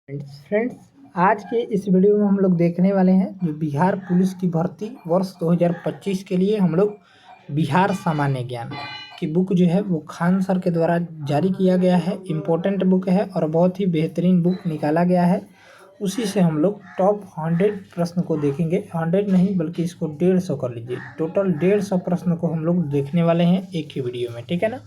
Friends, आज के इस वीडियो में हम लोग देखने वाले हैं जो बिहार पुलिस की भर्ती वर्ष 2025 के लिए हम लोग बिहार सामान्य ज्ञान की बुक जो है वो खान सर के द्वारा जारी किया गया है। इम्पोर्टेंट बुक है और बहुत ही बेहतरीन बुक निकाला गया है। उसी से हम लोग टॉप 100 प्रश्न को देखेंगे। 100 नहीं बल्कि इसको 150 कर लीजिए। टोटल 150 प्रश्न को हम लोग देखने वाले हैं एक ही वीडियो में, ठीक है ना।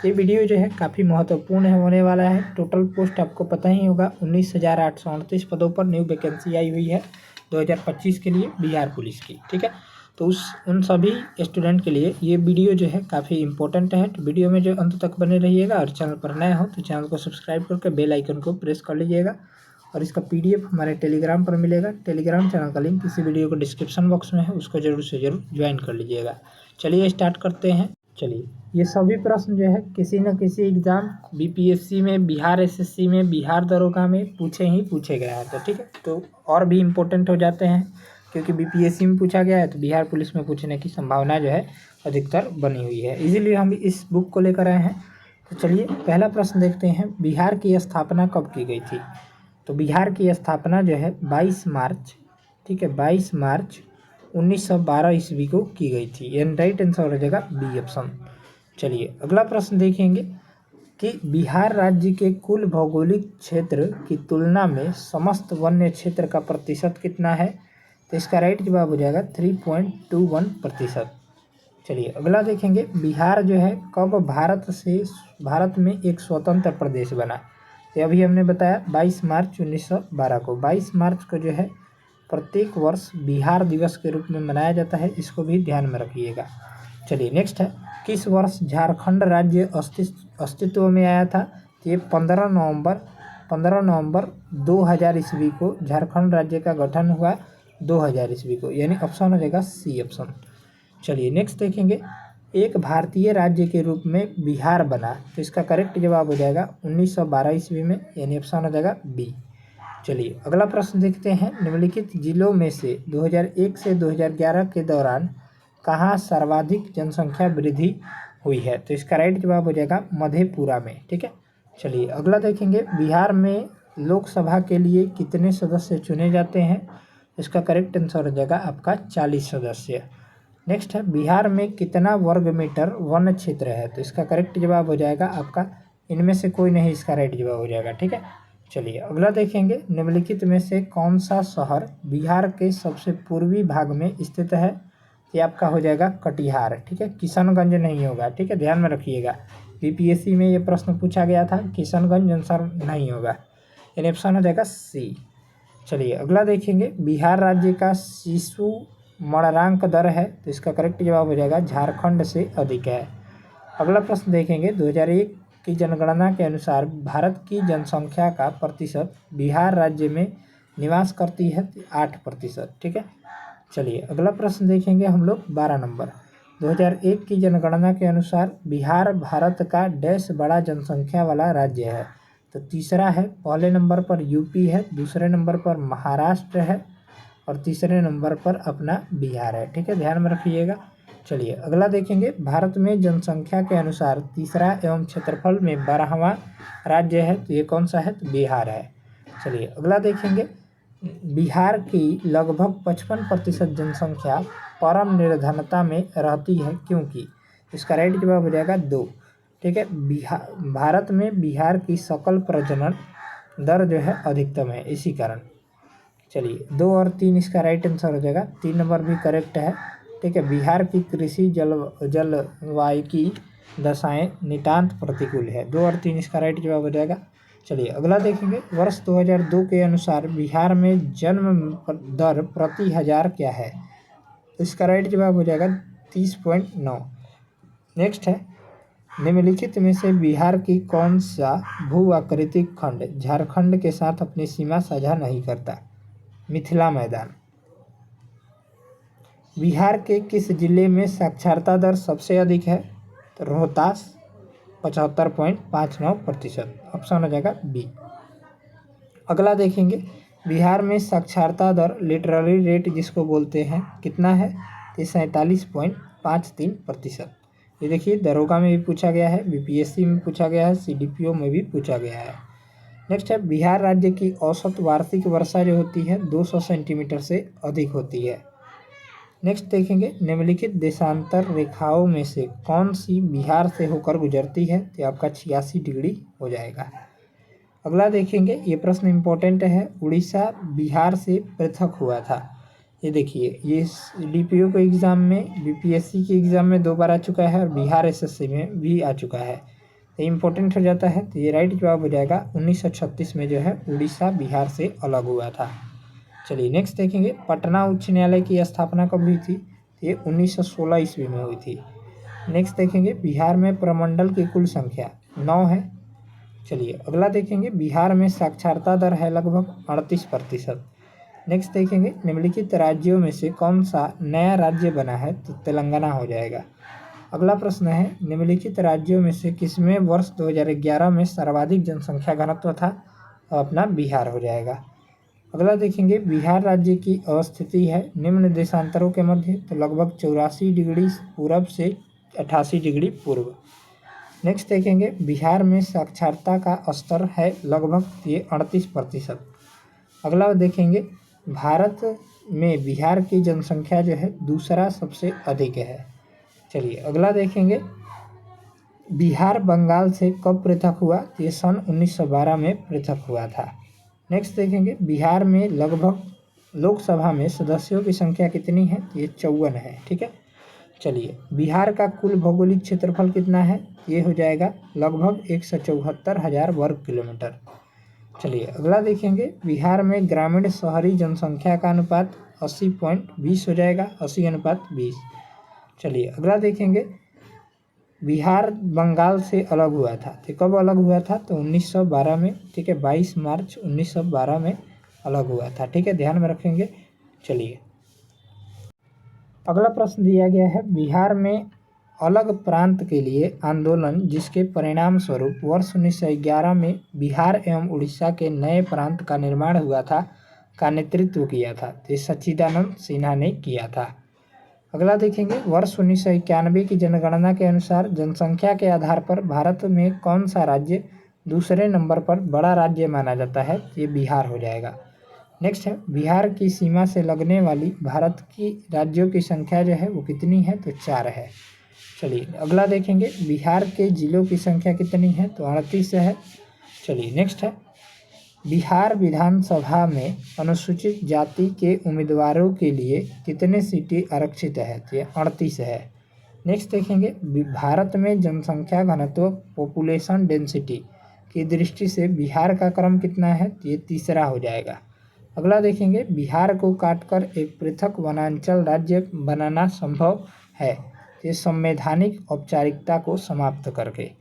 ये वीडियो जो है काफ़ी महत्वपूर्ण होने वाला है। टोटल पोस्ट आपको पता ही होगा 19,838 पदों पर न्यू वैकेंसी आई हुई है 2025 के लिए बिहार पुलिस की, ठीक है। तो उन सभी स्टूडेंट के लिए ये वीडियो जो है काफ़ी इंपॉर्टेंट है। तो वीडियो में जो अंत तक बने रहिएगा और चैनल पर नए हो तो चैनल को सब्सक्राइब करके बेल आइकन को प्रेस कर लीजिएगा। और इसका PDF हमारे टेलीग्राम पर मिलेगा। टेलीग्राम चैनल का लिंक इसी वीडियो को डिस्क्रिप्शन बॉक्स में है, उसको जरूर से जरूर ज्वाइन कर लीजिएगा। चलिए स्टार्ट करते हैं। चलिए, ये सभी प्रश्न जो है किसी न किसी एग्ज़ाम BPSC में, बिहार SSC में, बिहार दरोगा में पूछे गए हैं। तो ठीक है, तो और भी इम्पोर्टेंट हो जाते हैं क्योंकि BPSC में पूछा गया है तो बिहार पुलिस में पूछने की संभावना जो है अधिकतर बनी हुई है। इसीलिए हम इस बुक को लेकर आए हैं। तो चलिए पहला प्रश्न देखते हैं, बिहार की स्थापना कब की गई थी। तो बिहार की स्थापना जो है 22 मार्च, ठीक है, 22 मार्च 1912 ईस्वी को की गई थी। यानी राइट आंसर हो जाएगा बी ऑप्शन। चलिए अगला प्रश्न देखेंगे कि बिहार राज्य के कुल भौगोलिक क्षेत्र की तुलना में समस्त वन्य क्षेत्र का प्रतिशत कितना है। तो इसका राइट जवाब हो जाएगा 3.21%। चलिए अगला देखेंगे, बिहार जो है कब भारत में एक स्वतंत्र प्रदेश बना। तो अभी हमने बताया 22 मार्च 1912 को। 22 मार्च को जो है प्रत्येक वर्ष बिहार दिवस के रूप में मनाया जाता है, इसको भी ध्यान में रखिएगा। चलिए नेक्स्ट है, किस वर्ष झारखंड राज्य अस्तित्व में आया था। तो ये 15 नवंबर 2000 ईस्वी को झारखंड राज्य का गठन हुआ 2000 ईस्वी को, यानी ऑप्शन हो जाएगा सी ऑप्शन। चलिए नेक्स्ट देखेंगे, एक भारतीय राज्य के रूप में बिहार बना। तो इसका करेक्ट जवाब हो जाएगा 1912 ईस्वी में, यानी ऑप्शन हो जाएगा बी। चलिए अगला प्रश्न देखते हैं, निम्नलिखित जिलों में से 2001 से 2011 के दौरान कहाँ सर्वाधिक जनसंख्या वृद्धि हुई है। तो इसका राइट जवाब हो जाएगा मधेपुरा में, ठीक है। चलिए अगला देखेंगे, बिहार में लोकसभा के लिए कितने सदस्य चुने जाते हैं। इसका करेक्ट आंसर हो जाएगा आपका 40 सदस्य। नेक्स्ट है, बिहार में कितना वर्ग मीटर वन क्षेत्र है। तो इसका करेक्ट जवाब हो जाएगा आपका इनमें से कोई नहीं, इसका राइट जवाब हो जाएगा, ठीक है। चलिए अगला देखेंगे, निम्नलिखित में से कौन सा शहर बिहार के सबसे पूर्वी भाग में स्थित है। ये आपका हो जाएगा कटिहार, ठीक है, किशनगंज नहीं होगा, ठीक है, ध्यान में रखिएगा। BPSC में ये प्रश्न पूछा गया था, किशनगंज आंसर नहीं होगा, यानी ऑप्शन हो जाएगा सी। चलिए अगला देखेंगे, बिहार राज्य का शिशु मरणांक दर है। तो इसका करेक्ट जवाब हो जाएगा झारखंड से अधिक है। अगला प्रश्न देखेंगे, 2001 की जनगणना के अनुसार भारत की जनसंख्या का प्रतिशत बिहार राज्य में निवास करती है 8%, ठीक है। चलिए अगला प्रश्न देखेंगे हम लोग 12 नंबर, 2001 की जनगणना के अनुसार बिहार भारत का डैश बड़ा जनसंख्या वाला राज्य है। तो तीसरा है, पहले नंबर पर यूपी है, दूसरे नंबर पर महाराष्ट्र है और तीसरे नंबर पर अपना बिहार है, ठीक है, ध्यान में रखिएगा। चलिए अगला देखेंगे, भारत में जनसंख्या के अनुसार तीसरा एवं क्षेत्रफल में 12वां राज्य है। तो ये कौन सा है, तो बिहार है। चलिए अगला देखेंगे, बिहार की लगभग 55% जनसंख्या परम निर्धनता में रहती है क्योंकि। इसका राइट जवाब हो जाएगा 2, ठीक है। भारत में बिहार की सकल प्रजनन दर जो है अधिकतम है, इसी कारण। चलिए 2 और 3 इसका राइट आंसर हो जाएगा, 3 नंबर भी करेक्ट है, ठीक है। बिहार की कृषि जलवायु की दशाएं नितांत प्रतिकूल है। 2 और 3 इसका राइट जवाब हो जाएगा। चलिए अगला देखेंगे, वर्ष 2002 के अनुसार बिहार में जन्म दर प्रति हजार क्या है। इसका राइट जवाब हो जाएगा 30.9। नेक्स्ट है, निम्नलिखित में से बिहार की कौन सा भू आकृतिक खंड झारखंड के साथ अपनी सीमा साझा नहीं करता। मिथिला मैदान। बिहार के किस जिले में साक्षरता दर सबसे अधिक है। तो रोहतास 75.59%, ऑप्शन हो जाएगा बी। अगला देखेंगे, बिहार में साक्षरता दर लिटरेरी रेट जिसको बोलते हैं कितना है। तो 47.53%। ये देखिए दरोगा में भी पूछा गया है, BPSC में पूछा गया है, CDPO में भी पूछा गया है। नेक्स्ट है बिहार राज्य की औसत वार्षिक वर्षा जो होती है 200 सेंटीमीटर से अधिक होती है। नेक्स्ट देखेंगे निम्नलिखित देशांतर रेखाओं में से कौन सी बिहार से होकर गुजरती है, तो आपका 86 डिग्री हो जाएगा। अगला देखेंगे, ये प्रश्न इम्पोर्टेंट है, उड़ीसा बिहार से पृथक हुआ था। ये देखिए, ये डीपीओ के एग्ज़ाम में, बीपीएससी के एग्ज़ाम में 2 बार आ चुका है और बिहार एसएससी में भी आ चुका है, तो इम्पोर्टेंट हो जाता है। तो ये राइट जवाब हो जाएगा 1936 में जो है उड़ीसा बिहार से अलग हुआ था। चलिए नेक्स्ट देखेंगे, पटना उच्च न्यायालय की स्थापना कब हुई थी, ये 1916 ईस्वी में हुई थी। नेक्स्ट देखेंगे, बिहार में प्रमंडल की कुल संख्या 9 है। चलिए अगला देखेंगे, बिहार में साक्षरता दर है लगभग 38%। नेक्स्ट देखेंगे, निम्नलिखित राज्यों में से कौन सा नया राज्य बना है, तो तेलंगाना हो जाएगा। अगला प्रश्न है, निम्नलिखित राज्यों में से किसमें वर्ष 2011 में सर्वाधिक जनसंख्या घनत्व था, तो अपना बिहार हो जाएगा। अगला देखेंगे, बिहार राज्य की अवस्थिति है निम्न देशांतरों के मध्य, तो लगभग 84 डिग्री पूरब से 88 डिग्री पूर्व। नेक्स्ट देखेंगे, बिहार में साक्षरता का स्तर है लगभग ये 38%। अगला देखेंगे, भारत में बिहार की जनसंख्या जो है दूसरा सबसे अधिक है। चलिए अगला देखेंगे, बिहार बंगाल से कब पृथक हुआ, तो ये सन 1912 में पृथक हुआ था। नेक्स्ट देखेंगे, बिहार में लगभग लोकसभा में सदस्यों की संख्या कितनी है, तो ये 54 है। ठीक है, चलिए बिहार का कुल भौगोलिक क्षेत्रफल कितना है, ये हो जाएगा लगभग 174,000 वर्ग किलोमीटर। चलिए अगला देखेंगे, बिहार में ग्रामीण शहरी जनसंख्या का अनुपात 80.20 हो जाएगा, 80:20। चलिए अगला देखेंगे, बिहार बंगाल से अलग हुआ था, तो कब अलग हुआ था, तो 1912 में। ठीक है, 22 मार्च 1912 में अलग हुआ था। ठीक है, ध्यान में रखेंगे। चलिए अगला प्रश्न दिया गया है, बिहार में अलग प्रांत के लिए आंदोलन जिसके परिणाम स्वरूप वर्ष 1911 में बिहार एवं उड़ीसा के नए प्रांत का निर्माण हुआ था, का नेतृत्व किया था, तो सच्चिदानंद सिन्हा ने किया था। अगला देखेंगे, वर्ष 1991 की जनगणना के अनुसार जनसंख्या के आधार पर भारत में कौन सा राज्य दूसरे नंबर पर बड़ा राज्य माना जाता है, ये बिहार हो जाएगा। नेक्स्ट है, बिहार की सीमा से लगने वाली भारत की राज्यों की संख्या जो है वो कितनी है, तो 4 है। चलिए अगला देखेंगे, बिहार के जिलों की संख्या कितनी है, तो 38 है। चलिए नेक्स्ट है, बिहार विधानसभा में अनुसूचित जाति के उम्मीदवारों के लिए कितने सीटें आरक्षित है, तो ये 38 है। नेक्स्ट देखेंगे, भारत में जनसंख्या घनत्व पॉपुलेशन डेंसिटी की दृष्टि से बिहार का क्रम कितना है, तो ये तीसरा हो जाएगा। अगला देखेंगे, बिहार को काटकर एक पृथक वनांचल राज्य बनाना संभव है, ये संवैधानिक औपचारिकता को समाप्त करके।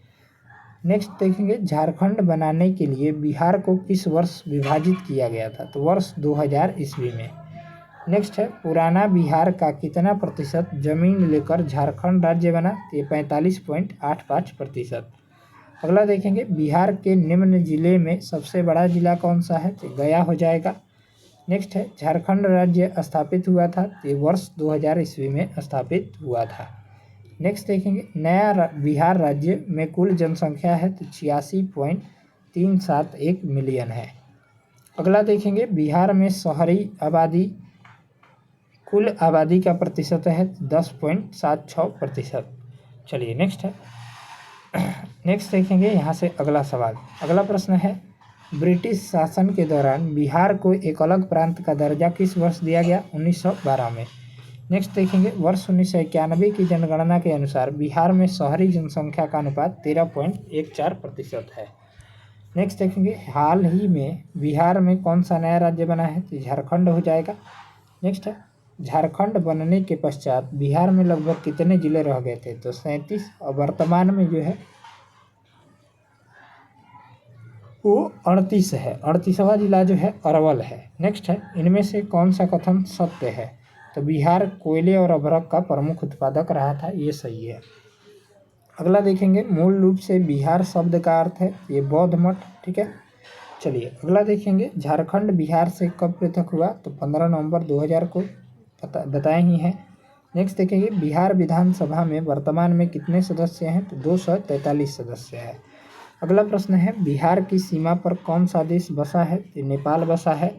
नेक्स्ट देखेंगे, झारखंड बनाने के लिए बिहार को किस वर्ष विभाजित किया गया था, तो वर्ष 2000 ईस्वी में। नेक्स्ट है, पुराना बिहार का कितना प्रतिशत जमीन लेकर झारखंड राज्य बना, तो ये 45.85%। अगला देखेंगे, बिहार के निम्न जिले में सबसे बड़ा जिला कौन सा है, तो गया हो जाएगा। नेक्स्ट है, झारखंड राज्य स्थापित हुआ था, तो वर्ष 2000 ईस्वी में स्थापित हुआ था। नेक्स्ट देखेंगे, नया बिहार राज्य में कुल जनसंख्या है, तो 86.371 मिलियन है। अगला देखेंगे, बिहार में शहरी आबादी कुल आबादी का प्रतिशत है 10.76%। चलिए नेक्स्ट है, नेक्स्ट देखेंगे यहाँ से अगला सवाल। अगला प्रश्न है, ब्रिटिश शासन के दौरान बिहार को एक अलग प्रांत का दर्जा किस वर्ष दिया गया, 1912 में। नेक्स्ट देखेंगे, वर्ष 1991 की जनगणना के अनुसार बिहार में शहरी जनसंख्या का अनुपात 13.14% है। नेक्स्ट देखेंगे, हाल ही में बिहार में कौन सा नया राज्य बना है, तो झारखंड हो जाएगा। नेक्स्ट है, झारखंड बनने के पश्चात बिहार में लगभग कितने जिले रह गए थे, तो 37, और वर्तमान में जो है वो 38 है। 38वां जिला जो है अरवल है। नेक्स्ट है, इनमें से कौन सा कथन सत्य है, तो बिहार कोयले और अभ्रक का प्रमुख उत्पादक रहा था, ये सही है। अगला देखेंगे, मूल रूप से बिहार शब्द का अर्थ है ये बौद्ध मठ। ठीक है, चलिए अगला देखेंगे, झारखंड बिहार से कब पृथक हुआ, तो 15 नवंबर 2000 को बताए ही हैं। नेक्स्ट देखेंगे, बिहार विधानसभा में वर्तमान में कितने सदस्य हैं, तो 243 सदस्य है। अगला प्रश्न है बिहार की सीमा पर कौन सा देश बसा है? तो नेपाल बसा है।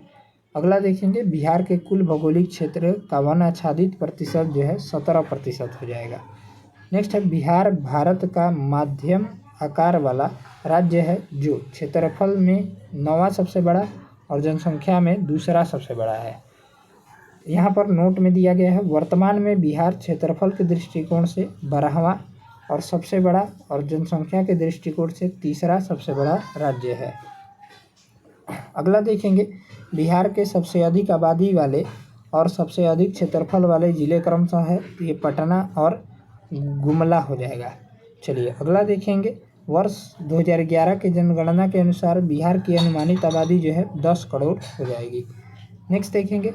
अगला देखेंगे बिहार के कुल भौगोलिक क्षेत्र का वन आच्छादित प्रतिशत जो है 17% हो जाएगा। नेक्स्ट है बिहार भारत का माध्यम आकार वाला राज्य है जो क्षेत्रफल में 9वां सबसे बड़ा और जनसंख्या में दूसरा सबसे बड़ा है। यहाँ पर नोट में दिया गया है वर्तमान में बिहार क्षेत्रफल के दृष्टिकोण से 12वां और सबसे बड़ा और जनसंख्या के दृष्टिकोण से तीसरा सबसे बड़ा राज्य है। अगला देखेंगे बिहार के सबसे अधिक आबादी वाले और सबसे अधिक क्षेत्रफल वाले जिले क्रमशः है, ये पटना और गुमला हो जाएगा। चलिए अगला देखेंगे वर्ष 2011 के जनगणना के अनुसार बिहार की अनुमानित आबादी जो है 10 करोड़ हो जाएगी। नेक्स्ट देखेंगे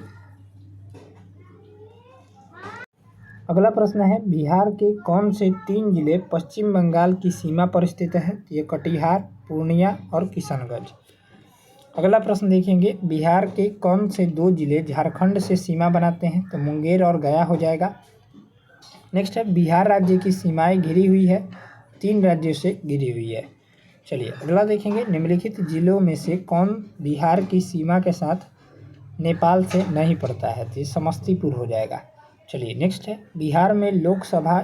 अगला प्रश्न है बिहार के कौन से 3 जिले पश्चिम बंगाल की सीमा पर स्थित है? ये कटिहार, पूर्णिया और किशनगंज। अगला प्रश्न देखेंगे बिहार के कौन से 2 जिले झारखंड से सीमा बनाते हैं? तो मुंगेर और गया हो जाएगा। नेक्स्ट है बिहार राज्य की सीमाएं घिरी हुई है, 3 राज्यों से घिरी हुई है। चलिए अगला देखेंगे निम्नलिखित जिलों में से कौन बिहार की सीमा के साथ नेपाल से नहीं पड़ता है? तो ये समस्तीपुर हो जाएगा। चलिए नेक्स्ट है बिहार में लोकसभा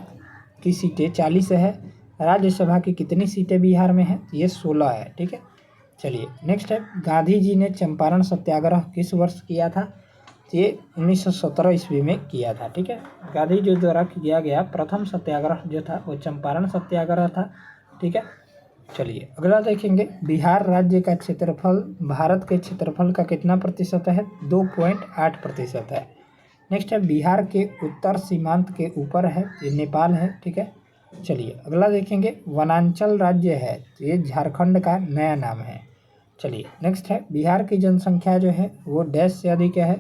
की सीटें 40 है, राज्यसभा की कितनी सीटें बिहार में हैं? ये 16 है। ठीक है। चलिए नेक्स्ट है गांधी जी ने चंपारण सत्याग्रह किस वर्ष किया था? ये 1917 ईस्वी में किया था। ठीक है। गांधी जी द्वारा किया गया प्रथम सत्याग्रह जो था वो चंपारण सत्याग्रह था। ठीक है। चलिए अगला देखेंगे बिहार राज्य का क्षेत्रफल भारत के क्षेत्रफल का कितना प्रतिशत है? 2.8% है। नेक्स्ट है बिहार के उत्तर सीमांत के ऊपर है, ये नेपाल है। ठीक है। चलिए अगला देखेंगे वनांचल राज्य है, तो ये झारखंड का नया नाम है। चलिए नेक्स्ट है बिहार की जनसंख्या जो है वो डैश से अधिक है,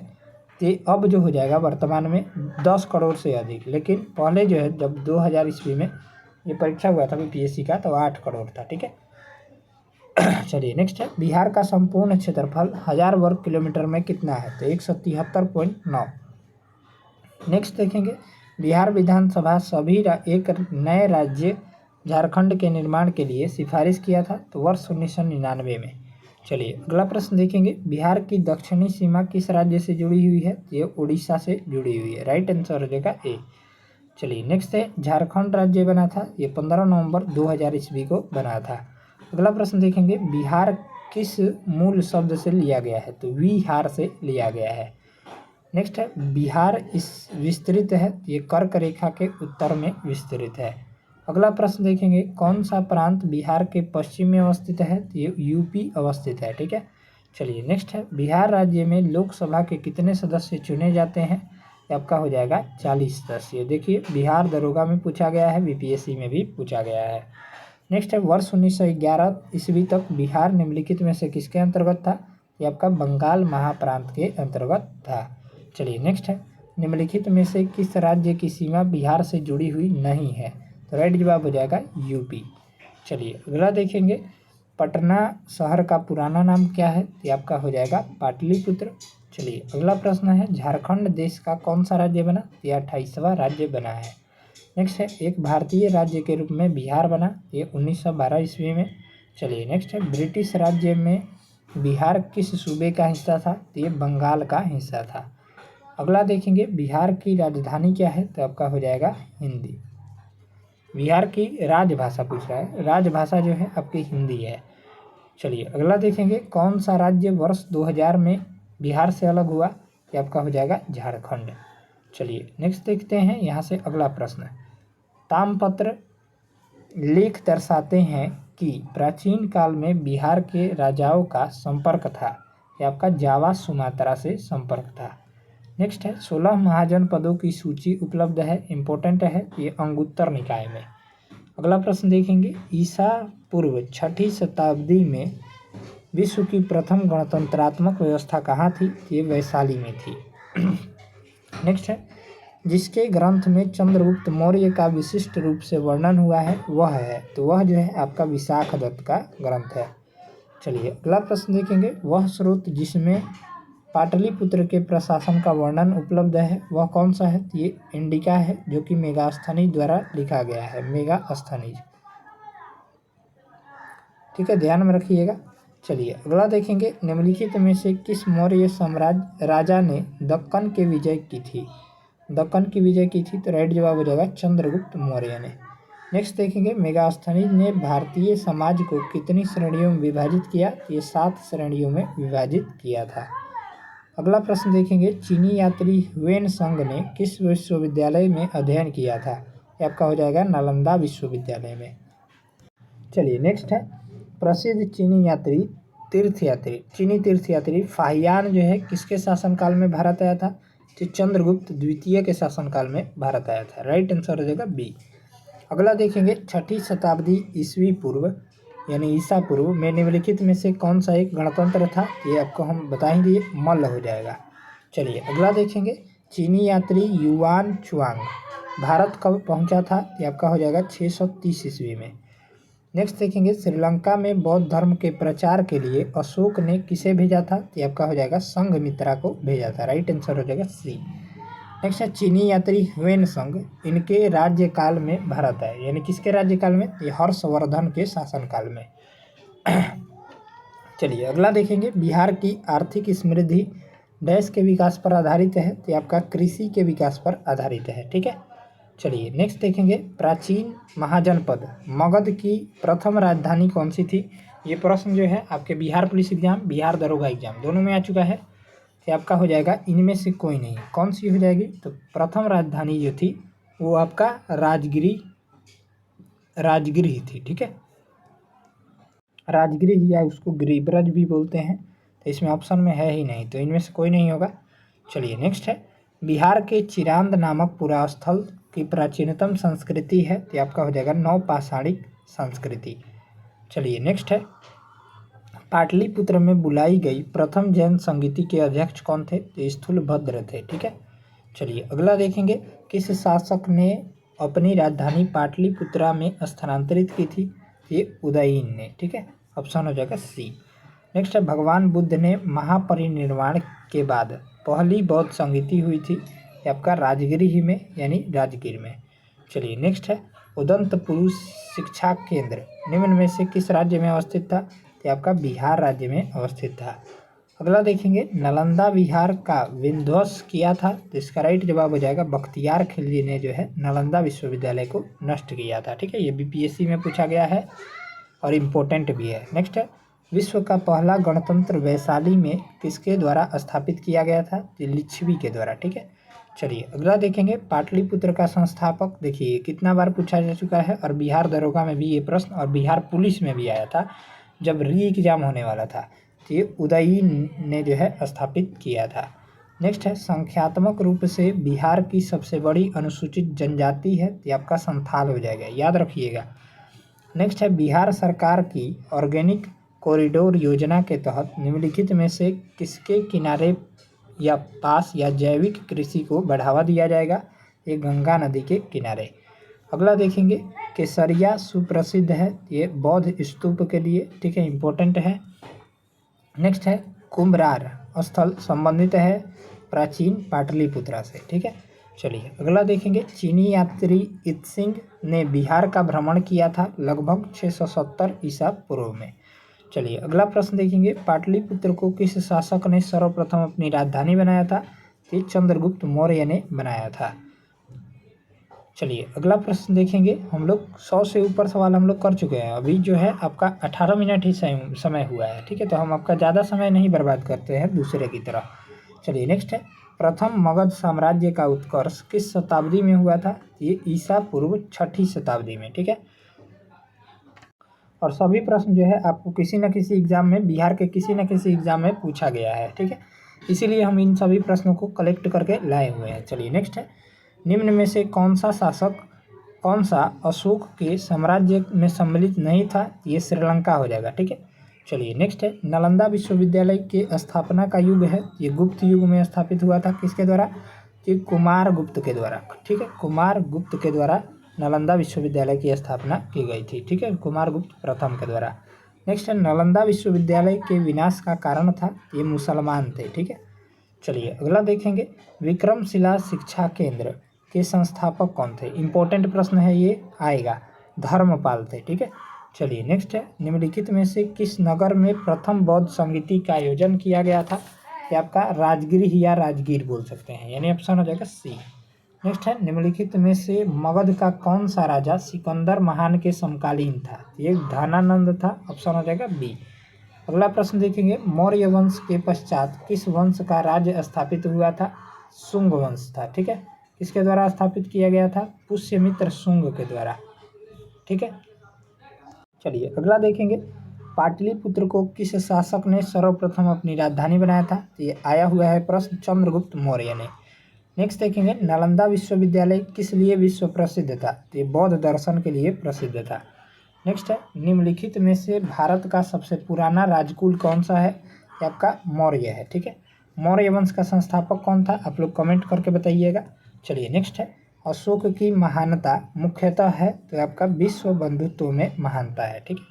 तो अब जो हो जाएगा वर्तमान में 10 करोड़ से अधिक, लेकिन पहले जो है जब 2000 ईस्वी में ये परीक्षा हुआ था बीपीएससी का तो 8 करोड़ था। ठीक है। चलिए नेक्स्ट है बिहार का संपूर्ण क्षेत्रफल 1000 वर्ग किलोमीटर में कितना है? तो 173.9। नेक्स्ट देखेंगे बिहार विधानसभा सभी एक नए राज्य झारखंड के निर्माण के लिए सिफारिश किया था, तो वर्ष 1999 में। चलिए अगला प्रश्न देखेंगे बिहार की दक्षिणी सीमा किस राज्य से जुड़ी हुई है? ये उड़ीसा से जुड़ी हुई है। राइट आंसर हो जाएगा ए। चलिए नेक्स्ट है झारखंड राज्य बना था, ये 15 नवंबर 2000 ईस्वी को बना था। अगला प्रश्न देखेंगे बिहार किस मूल शब्द से लिया गया है? तो विहार से लिया गया है। नेक्स्ट है बिहार इस विस्तृत है, ये कर्क रेखा के उत्तर में विस्तृत है। अगला प्रश्न देखेंगे कौन सा प्रांत बिहार के पश्चिम में अवस्थित है? तो ये यूपी अवस्थित है। ठीक है। चलिए नेक्स्ट है बिहार राज्य में लोकसभा के कितने सदस्य चुने जाते हैं? ये आपका हो जाएगा 40 सदस्य। देखिए बिहार दरोगा में पूछा गया है, बीपीएससी में भी पूछा गया है। नेक्स्ट है वर्ष 1911 ईस्वी तक बिहार निम्नलिखित में से किसके अंतर्गत था? ये आपका बंगाल महाप्रांत के अंतर्गत था। चलिए नेक्स्ट है निम्नलिखित में से किस राज्य की सीमा बिहार से जुड़ी हुई नहीं है? तो राइट जवाब हो जाएगा यूपी। चलिए अगला देखेंगे पटना शहर का पुराना नाम क्या है? ये आपका हो जाएगा पाटलिपुत्र। चलिए अगला प्रश्न है झारखंड देश का कौन सा राज्य बना? ये 28वां राज्य बना है। नेक्स्ट है एक भारतीय राज्य के रूप में बिहार बना, ये 1912 ईस्वी में। चलिए नेक्स्ट है ब्रिटिश राज्य में बिहार किस सूबे का हिस्सा था? तो ये बंगाल का हिस्सा था। अगला देखेंगे बिहार की राजधानी क्या है? तो आपका हो जाएगा हिंदी। बिहार की राजभाषा पूछ रहा है, राजभाषा जो है आपकी हिंदी है। चलिए अगला देखेंगे कौन सा राज्य वर्ष 2000 में बिहार से अलग हुआ? ये आपका हो जाएगा झारखंड। चलिए नेक्स्ट देखते हैं यहाँ से अगला प्रश्न। ताम्रपत्र लेख दर्शाते हैं कि प्राचीन काल में बिहार के राजाओं का संपर्क था, ये आपका जावा सुमात्रा से संपर्क था। नेक्स्ट है 16 महाजनपदों की सूची उपलब्ध है, इम्पोर्टेंट है, ये अंगुत्तर निकाय में। अगला प्रश्न देखेंगे ईसा पूर्व 6ठी शताब्दी में विश्व की प्रथम गणतंत्रात्मक व्यवस्था कहाँ थी? ये वैशाली में थी। नेक्स्ट है जिसके ग्रंथ में चंद्रगुप्त मौर्य का विशिष्ट रूप से वर्णन हुआ है वह है, तो वह जो है आपका विशाखदत्त का ग्रंथ है। चलिए अगला प्रश्न देखेंगे वह स्रोत जिसमें पाटलिपुत्र के प्रशासन का वर्णन उपलब्ध है वह कौन सा है? ये इंडिका है जो कि मेगास्थनीज द्वारा लिखा गया है, मेगास्थनीज। ठीक है, ध्यान में रखिएगा। चलिए अगला देखेंगे, निम्नलिखित में से किस मौर्य साम्राज्य राजा ने दक्कन की विजय की थी? दक्कन की विजय की थी, तो राइट जवाब हो जाएगा चंद्रगुप्त मौर्य ने। नेक्स्ट देखेंगे, मेगास्थनीज ने भारतीय समाज को कितनी श्रेणियों में विभाजित किया? ये 7 श्रेणियों में विभाजित किया था। अगला प्रश्न देखेंगे, चीनी यात्री ह्वेन संग ने किस विश्वविद्यालय में अध्ययन किया था? ये आपका हो जाएगा नालंदा विश्वविद्यालय में। चलिए नेक्स्ट है, प्रसिद्ध चीनी तीर्थयात्री फाहियान जो है किसके शासनकाल में भारत आया था? तो चंद्रगुप्त द्वितीय के शासनकाल में भारत आया था। राइट आंसर हो जाएगा बी। अगला देखेंगे, 6ठी शताब्दी ईस्वी पूर्व यानी ईसा पूर्व में निम्नलिखित में से कौन सा एक गणतंत्र था? ये आपको हम बता ही दिए, मल्ल हो जाएगा। चलिए अगला देखेंगे, चीनी यात्री युआन चुआंग भारत कब पहुंचा था? ये आपका हो जाएगा 630 ईस्वी में। नेक्स्ट देखेंगे, श्रीलंका में बौद्ध धर्म के प्रचार के लिए अशोक ने किसे भेजा था? ये आपका हो जाएगा संघमित्रा को भेजा था। राइट आंसर हो जाएगा सी। नेक्स्ट है, चीनी यात्री ह्वेन संग इनके राज्यकाल में भारत आए, यानी किसके राज्यकाल में? ये हर्षवर्धन के शासनकाल में। चलिए अगला देखेंगे, बिहार की आर्थिक समृद्धि देश के विकास पर आधारित है, तो आपका कृषि के विकास पर आधारित है। ठीक है, चलिए नेक्स्ट देखेंगे, प्राचीन महाजनपद मगध की प्रथम राजधानी कौन सी थी? ये प्रश्न जो है आपके बिहार पुलिस एग्जाम, बिहार दरोगा एग्जाम दोनों में आ चुका है। तो आपका हो जाएगा इनमें से कोई नहीं, कौन सी हो जाएगी? तो प्रथम राजधानी जो थी वो आपका राजगिरी थी। ठीक है, राजगिरी या उसको गिरिब्रज भी बोलते हैं, तो इसमें ऑप्शन में है ही नहीं, तो इनमें से कोई नहीं होगा। चलिए नेक्स्ट है, बिहार के चिरांद नामक पुरास्थल की प्राचीनतम संस्कृति है, तो आपका हो जाएगा नवपाषाणिक संस्कृति। चलिए नेक्स्ट है, पाटलिपुत्र में बुलाई गई प्रथम जैन संगीति के अध्यक्ष कौन थे? तो स्थूलभद्र थे। ठीक है, चलिए अगला देखेंगे, किस शासक ने अपनी राजधानी पाटलिपुत्रा में स्थानांतरित की थी? ये उदयन ने। ठीक है, ऑप्शन हो जाएगा सी। नेक्स्ट है, भगवान बुद्ध ने महापरिनिर्वाण के बाद पहली बौद्ध संगीति हुई थी, आपका राजगिरी ही में यानी राजगीर में। चलिए नेक्स्ट है, उदंत पुरुष शिक्षा केंद्र निम्न में से किस राज्य में अवस्थित था? तो आपका बिहार राज्य में अवस्थित था। अगला देखेंगे, नालंदा विहार का विध्वंस किया था, तो इसका राइट जवाब हो जाएगा बख्तियार खिलजी ने जो है नालंदा विश्वविद्यालय को नष्ट किया था। ठीक है, ये बीपीएससी में पूछा गया है और इम्पोर्टेंट भी है। नेक्स्ट है, विश्व का पहला गणतंत्र वैशाली में किसके द्वारा स्थापित किया गया था? लिच्छवी के द्वारा। ठीक है, चलिए अगला देखेंगे, पाटलिपुत्र का संस्थापक देखिए कितना बार पूछा जा चुका है, और बिहार दरोगा में भी ये प्रश्न और बिहार पुलिस में भी आया था जब री एग्जाम होने वाला था, तो ये उदयन ने जो है स्थापित किया था। नेक्स्ट है, संख्यात्मक रूप से बिहार की सबसे बड़ी अनुसूचित जनजाति है, तो आपका संथाल हो जाएगा, याद रखिएगा। नेक्स्ट है, बिहार सरकार की ऑर्गेनिक कॉरिडोर योजना के तहत निम्नलिखित में से किसके किनारे या पास या जैविक कृषि को बढ़ावा दिया जाएगा? ये गंगा नदी के किनारे। अगला देखेंगे, केसरिया सुप्रसिद्ध है, ये बौद्ध स्तूप के लिए। ठीक है, इम्पोर्टेंट है। नेक्स्ट है, कुम्भरार स्थल संबंधित है प्राचीन पाटलिपुत्रा से। ठीक है, चलिए अगला देखेंगे, चीनी यात्री इत्सिंग ने बिहार का भ्रमण किया था लगभग 670 ईसा पूर्व में। चलिए अगला प्रश्न देखेंगे, पाटलिपुत्र को किस शासक ने सर्वप्रथम अपनी राजधानी बनाया था? तो चंद्रगुप्त मौर्य ने बनाया था। चलिए अगला प्रश्न देखेंगे, हम लोग 100 से ऊपर सवाल हम लोग कर चुके हैं, अभी जो है आपका 18 मिनट ही समय हुआ है। ठीक है, तो हम आपका ज़्यादा समय नहीं बर्बाद करते हैं दूसरे की तरह। चलिए नेक्स्ट है, प्रथम मगध साम्राज्य का उत्कर्ष किस शताब्दी में हुआ था? ये ईसा पूर्व 6ठी शताब्दी में। ठीक है, और सभी प्रश्न जो है आपको किसी न किसी एग्जाम में, बिहार के किसी न किसी एग्जाम में पूछा गया है। ठीक है, इसीलिए हम इन सभी प्रश्नों को कलेक्ट करके लाए हुए हैं। चलिए नेक्स्ट है, निम्न में से कौन सा अशोक के साम्राज्य में सम्मिलित नहीं था? ये श्रीलंका हो जाएगा। ठीक है, चलिए नेक्स्ट है, नालंदा विश्वविद्यालय के स्थापना का युग है, ये गुप्त युग में स्थापित हुआ था, किसके द्वारा? कि कुमार गुप्त के द्वारा। ठीक है, कुमार गुप्त के द्वारा नालंदा विश्वविद्यालय की स्थापना की गई थी। ठीक है, कुमार गुप्त प्रथम के द्वारा। नेक्स्ट है, नालंदा विश्वविद्यालय के विनाश का कारण था, ये मुसलमान थे। ठीक है, चलिए अगला देखेंगे, विक्रमशिला शिक्षा केंद्र के संस्थापक कौन थे? इंपॉर्टेंट प्रश्न है, ये आएगा, धर्मपाल थे। ठीक है, चलिए नेक्स्ट है, निम्नलिखित में से किस नगर में प्रथम बौद्ध समिति का आयोजन किया गया था? ये आपका राजगृह या राजगीर बोल सकते हैं, यानी ऑप्शन हो जाएगा सी। नेक्स्ट है, निम्नलिखित में से मगध का कौन सा राजा सिकंदर महान के समकालीन था? ये धनानंद था, ऑप्शन हो जाएगा बी। अगला प्रश्न देखेंगे, मौर्य वंश के पश्चात किस वंश का राज्य स्थापित हुआ था? शुंग वंश था। ठीक है, किसके द्वारा स्थापित किया गया था? पुष्यमित्र शुंग के द्वारा। ठीक है, चलिए अगला देखेंगे, पाटलिपुत्र को किस शासक ने सर्वप्रथम अपनी राजधानी बनाया था? तो ये आया हुआ है प्रश्न चंद्रगुप्त मौर्य ने। नेक्स्ट देखेंगे, नालंदा विश्वविद्यालय किस लिए विश्व प्रसिद्ध था? तो ये बौद्ध दर्शन के लिए प्रसिद्ध था। नेक्स्ट है, निम्नलिखित में से भारत का सबसे पुराना राजकुल कौन सा है? ये आपका मौर्य है। ठीक है, मौर्य वंश का संस्थापक कौन था? आप लोग कमेंट करके बताइएगा। चलिए नेक्स्ट है, अशोक की महानता मुख्यतः है? तो आपका विश्व बंधुत्व में महानता है। ठीक है,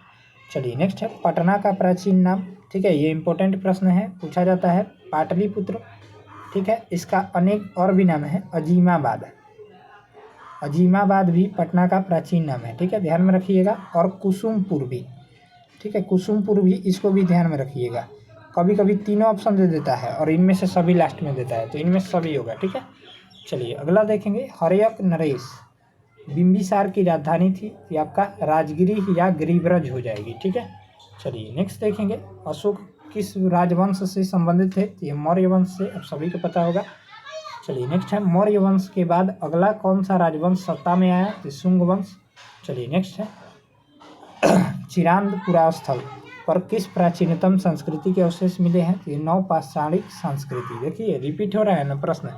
चलिए नेक्स्ट है, पटना का प्राचीन नाम? ठीक है, ये इंपॉर्टेंट प्रश्न है, पूछा जाता है। पाटलिपुत्र। ठीक है, इसका अनेक और भी नाम है, अजीमाबाद। अजीमाबाद भी पटना का प्राचीन नाम है। ठीक है, ध्यान में रखिएगा। और कुसुमपुर भी। ठीक है, कुसुमपुर भी, इसको भी ध्यान में रखिएगा। कभी कभी तीनों ऑप्शन दे देता है और इनमें से सभी लास्ट में देता है, तो इनमें सभी होगा। ठीक है, चलिए अगला देखेंगे, हर्यक नरेश बिंबिसार की राजधानी थी? ये आपका राजगिरी या गिरिब्रज हो जाएगी। ठीक है, चलिए नेक्स्ट देखेंगे, अशोक किस राजवंश से संबंधित थे? ये मौर्य वंश से, अब सभी को पता होगा। चलिए नेक्स्ट है, मौर्य वंश के बाद अगला कौन सा राजवंश सत्ता में आया? तो शुंग वंश। चलिए नेक्स्ट है, चिरांद पुरास्थल पर किस प्राचीनतम संस्कृति के अवशेष मिले हैं? तो ये नवपाषाणिक संस्कृति। देखिए रिपीट हो रहा है ना प्रश्न।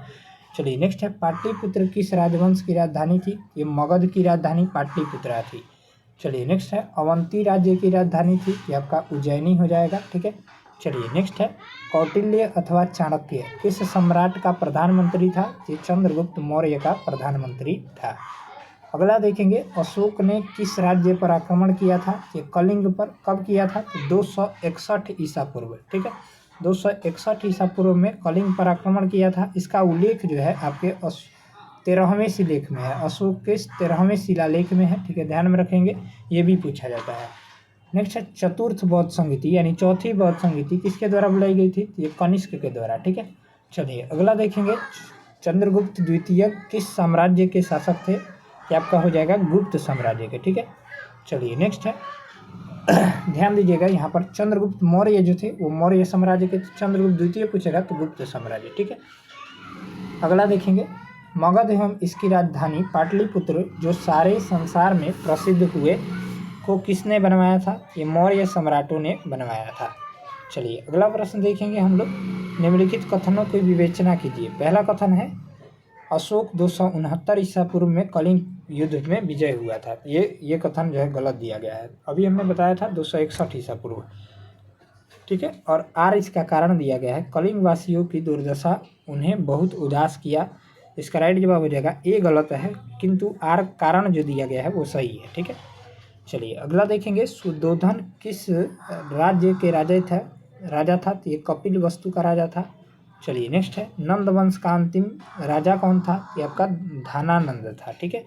चलिए नेक्स्ट है, पाटलिपुत्र किस राजवंश की राजधानी थी? ये मगध की राजधानी पाटलिपुत्रा थी। चलिए नेक्स्ट है, अवंती राज्य की राजधानी थी? ये आपका उज्जैनी हो जाएगा। ठीक है, चलिए नेक्स्ट है, कौटिल्य अथवा चाणक्य किस सम्राट का प्रधानमंत्री था? ये चंद्रगुप्त मौर्य का प्रधानमंत्री था। अगला देखेंगे, अशोक ने किस राज्य पर आक्रमण किया था? ये कलिंग पर। कब किया था? तो 261 ईसा पूर्व। ठीक है, 261 ईसा पूर्व में कलिंग पर आक्रमण किया था। इसका उल्लेख जो है आपके 13वें शिलालेख में है, अशोक के 13वें शिलालेख में है। ठीक है, ध्यान में रखेंगे, ये भी पूछा जाता है। नेक्स्ट है, चतुर्थ बौद्ध संगीति यानी चौथी बौद्ध संगीति किसके द्वारा बुलाई गई थी? ये कनिष्क के द्वारा। ठीक है, चलिए अगला देखेंगे, चंद्रगुप्त द्वितीय किस साम्राज्य के शासक थे? ये आपका हो जाएगा गुप्त साम्राज्य के। ठीक है, चलिए नेक्स्ट है, ध्यान दीजिएगा यहाँ पर चंद्रगुप्त मौर्य जो थे वो मौर्य साम्राज्य के, चंद्रगुप्त द्वितीय पूछेगा तो गुप्त साम्राज्य। ठीक है, अगला देखेंगे, मगध एवं इसकी राजधानी पाटलिपुत्र जो सारे संसार में प्रसिद्ध हुए को किसने बनवाया था? ये मौर्य सम्राटों ने बनवाया था। चलिए अगला प्रश्न देखेंगे हम लोग, निम्नलिखित कथनों की विवेचना कीजिए। पहला कथन है, अशोक 269 ईसा पूर्व में कलिंग युद्ध में विजय हुआ था। ये कथन जो है गलत दिया गया है। अभी हमने बताया था 261 ईसा पूर्व। ठीक है, और आर इसका कारण दिया गया है, कलिंग वासियों की दुर्दशा उन्हें बहुत उदास किया। इसका राइट जवाब हो जाएगा ए गलत है, किंतु आर कारण जो दिया गया है वो सही है। ठीक है, चलिए अगला देखेंगे, सुद्धोधन किस राज्य के राजा था? तो ये कपिल वस्तु का राजा था। चलिए नेक्स्ट है, नंद वंश का अंतिम राजा कौन था? ये आपका धनानंद था। ठीक है,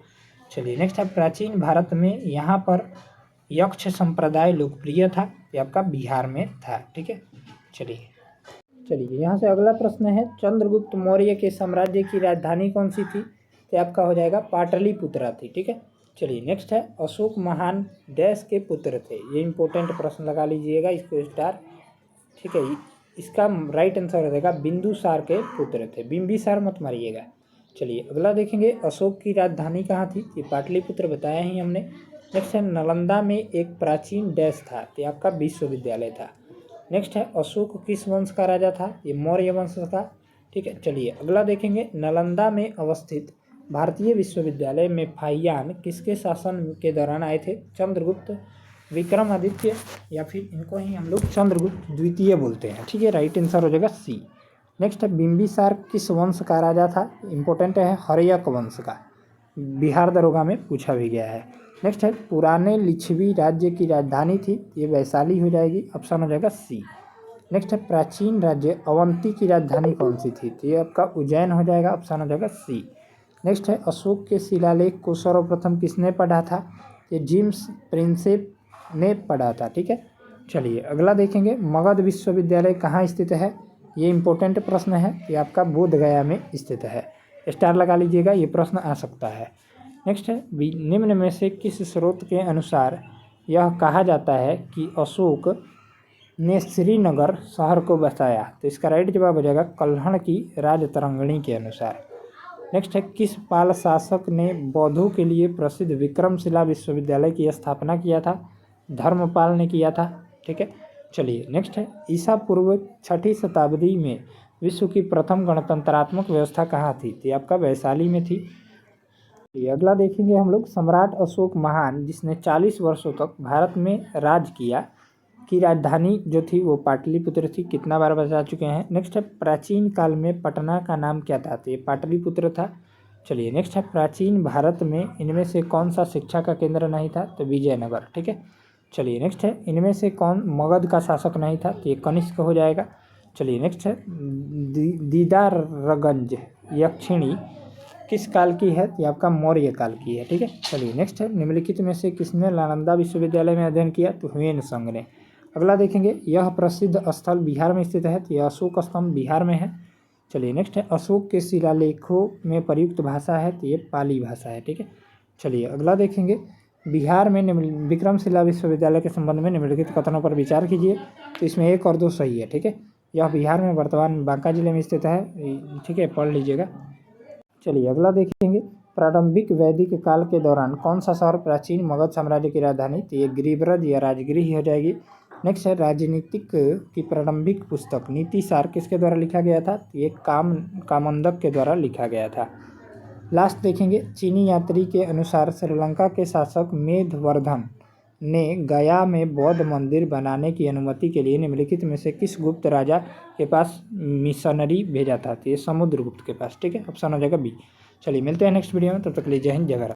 चलिए नेक्स्ट है, प्राचीन भारत में यहाँ पर यक्ष संप्रदाय लोकप्रिय था? ये आपका बिहार में था। ठीक है, चलिए यहाँ से अगला प्रश्न है, चंद्रगुप्त मौर्य के साम्राज्य की राजधानी कौन सी थी? तो आपका हो जाएगा पाटलिपुत्रा थी। ठीक है, चलिए नेक्स्ट है, अशोक महान डैश के पुत्र थे? ये इंपॉर्टेंट प्रश्न लगा लीजिएगा इसको स्टार। ठीक है, इसका राइट आंसर हो जाएगा बिंदुसार के पुत्र थे, बिंबिसार मत मारिएगा। चलिए अगला देखेंगे, अशोक की राजधानी कहाँ थी? ये पाटलिपुत्र बताया ही हमने। नेक्स्ट है, नालंदा में एक प्राचीन डैश था? तो आपका विश्वविद्यालय था। नेक्स्ट है, अशोक किस वंश का राजा था? ये मौर्य वंश का। ठीक है, चलिए अगला देखेंगे, नालंदा में अवस्थित भारतीय विश्वविद्यालय में फाहियान किसके शासन के दौरान आए थे? चंद्रगुप्त, विक्रमादित्य, या फिर इनको ही हम लोग चंद्रगुप्त द्वितीय बोलते हैं। ठीक है, राइट आंसर हो जाएगा सी। नेक्स्ट है, बिंबिसार किस वंश का राजा था? इंपॉर्टेंट है, हर्यक वंश का। बिहार दरोगा में पूछा भी गया है। नेक्स्ट है, पुराने लिच्छवी राज्य की राजधानी थी? ये वैशाली हो जाएगी, ऑप्शन हो जाएगा सी। नेक्स्ट है, प्राचीन राज्य अवंती की राजधानी कौन सी थी? तो ये आपका उज्जैन हो जाएगा, ऑप्शन हो जाएगा सी। नेक्स्ट है, अशोक के शिलालेख को सर्वप्रथम किसने पढ़ा था? ये जेम्स प्रिंसेप ने पढ़ा था। ठीक है, चलिए अगला देखेंगे, मगध विश्वविद्यालय कहाँ स्थित है। ये इम्पोर्टेंट प्रश्न है, ये आपका बोधगया में स्थित है। स्टार लगा लीजिएगा, ये प्रश्न आ सकता है। नेक्स्ट है, निम्न में से किस स्रोत के अनुसार यह कहा जाता है कि अशोक ने श्रीनगर शहर को बसाया। तो इसका राइट जवाब हो जाएगा कल्हड़ की राजतरंगिणी के अनुसार। नेक्स्ट है, किस पाल शासक ने बौद्धों के लिए प्रसिद्ध विक्रमशिला विश्वविद्यालय की स्थापना किया था। धर्मपाल ने किया था। ठीक है, चलिए नेक्स्ट है, ईसा पूर्व 6ठी शताब्दी में विश्व की प्रथम गणतंत्रात्मक व्यवस्था कहाँ थी। तो ये आपका वैशाली में थी। ये अगला देखेंगे हम लोग, सम्राट अशोक महान जिसने 40 वर्षों तक भारत में राज किया की राजधानी जो थी वो पाटलिपुत्र थी। कितना बार बता चुके हैं। नेक्स्ट है, प्राचीन काल में पटना का नाम क्या था। तो ये पाटलिपुत्र था। चलिए नेक्स्ट है, प्राचीन भारत में इनमें से कौन सा शिक्षा का केंद्र नहीं था। तो विजयनगर। ठीक है, चलिए नेक्स्ट है, इनमें से कौन मगध का शासक नहीं था। तो ये कनिष्क हो जाएगा। चलिए नेक्स्ट है, दीदारगंज यक्षिणी किस काल की है। ये आपका मौर्य काल की है। ठीक है, चलिए नेक्स्ट है, निम्नलिखित में से किसने नालंदा विश्वविद्यालय में अध्ययन किया। तो हुएनसांग ने। अगला देखेंगे, यह प्रसिद्ध स्थल बिहार में स्थित है। तो यह अशोक स्तंभ बिहार में है। चलिए नेक्स्ट है, अशोक के शिलालेखों में प्रयुक्त भाषा है। तो ये पाली भाषा है। ठीक है, चलिए अगला देखेंगे, बिहार में विक्रमशिला विश्वविद्यालय के संबंध में निम्नलिखित कथनों पर विचार कीजिए। तो इसमें 1 और 2 सही है। ठीक है, यह बिहार में वर्तमान बांका जिले में स्थित है। ठीक है, पढ़ लीजिएगा। चलिए अगला देखेंगे, प्रारंभिक वैदिक काल के दौरान कौन सा शहर प्राचीन मगध साम्राज्य की राजधानी। तो ये गिरिब्रज या राजगिरी ही हो जाएगी। नेक्स्ट है, राजनीतिक की प्रारंभिक पुस्तक नीति सार किसके द्वारा लिखा गया था। तो ये कामंदक के द्वारा लिखा गया था। लास्ट देखेंगे, चीनी यात्री के अनुसार श्रीलंका के शासक मेघवर्धन ने गया में बौद्ध मंदिर बनाने की अनुमति के लिए निम्नलिखित में से किस गुप्त राजा के पास मिशनरी भेजा था। तो ये समुद्रगुप्त के पास। ठीक है, ऑप्शन हो जाएगा बी। चलिए मिलते हैं नेक्स्ट वीडियो में, तब तक के लिए जय हिंद जय भारत।